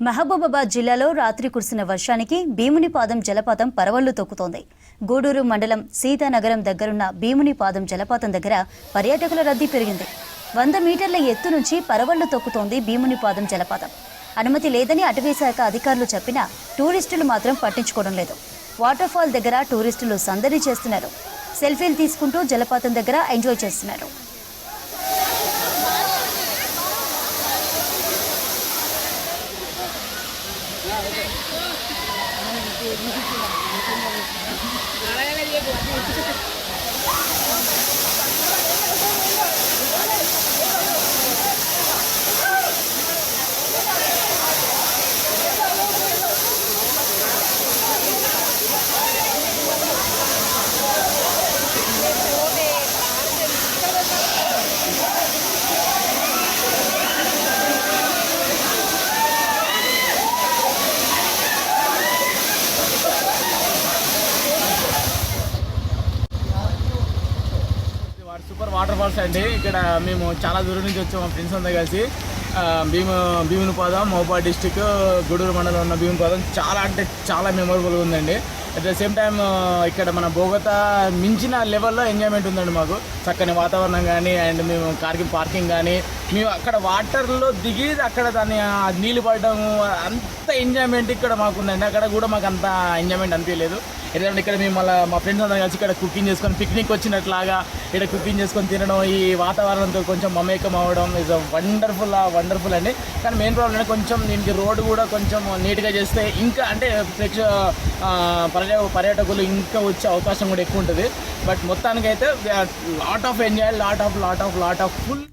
మహబూబాబాద్ జిల్లాలో రాత్రి కురిసిన వర్షానికి భీమునిపాదం జలపాతం పరవళ్లు తొక్కుతోంది. గూడూరు మండలం సీతానగరం దగ్గరున్న భీమునిపాదం జలపాతం దగ్గర పర్యాటకుల రద్దీ పెరిగింది. 100 మీటర్ల ఎత్తు నుంచి పరవళ్లు తొక్కుతోంది భీమునిపాదం జలపాతం. అనుమతి లేదని అటవీశాఖ అధికారులు చెప్పినా టూరిస్టులు మాత్రం పట్టించుకోవడం లేదు. వాటర్ ఫాల్ దగ్గర టూరిస్టులు సందడి చేస్తున్నారు. సెల్ఫీలు తీసుకుంటూ జలపాతం దగ్గర ఎంజాయ్ చేస్తున్నారు. సూపర్ వాటర్ ఫాల్స్ అండి. ఇక్కడ మేము చాలా దూరం నుంచి వచ్చాము మా ఫ్రెండ్స్ అంతా కలిసి. భీమునిపాదం మహబూబాబాద్ డిస్టిక్ గూడూరు మండలం ఉన్న భీమునిపాదం చాలా అంటే చాలా మెమొరబుల్గా ఉందండి. అట్ ద సేమ్ టైం ఇక్కడ మన బోగతా మించిన లెవెల్లో ఎంజాయ్మెంట్ ఉందండి. మాకు చక్కని వాతావరణం కానీ అండ్ మేము కార్కి పార్కింగ్ కానీ మేము అక్కడ వాటర్లో దిగి అక్కడ దాన్ని నీళ్ళు పడడం అంత ఎంజాయ్మెంట్ ఇక్కడ మాకు ఉందండి. అక్కడ కూడా మాకు అంత ఎంజాయ్మెంట్ అనిపించలేదు. ఎందుకంటే ఇక్కడ మేము మళ్ళీ మా ఫ్రెండ్స్ అందరం కలిసి ఇక్కడ కుకింగ్ చేసుకొని పిక్నిక్ వచ్చినట్లాగా ఇక్కడ కుకింగ్ చేసుకొని తినడం, ఈ వాతావరణంతో కొంచెం మమేకం అవ్వడం ఇస్ వండర్ఫుల్ అండి. కానీ మెయిన్ ప్రాబ్లం కొంచెం దీనికి రోడ్డు కూడా కొంచెం నీట్గా చేస్తే ఇంకా అంటే పర్యాటకులు ఇంకా వచ్చే అవకాశం కూడా ఎక్కువ ఉంటుంది. బట్ మొత్తానికైతే lot of enjoy, lot of full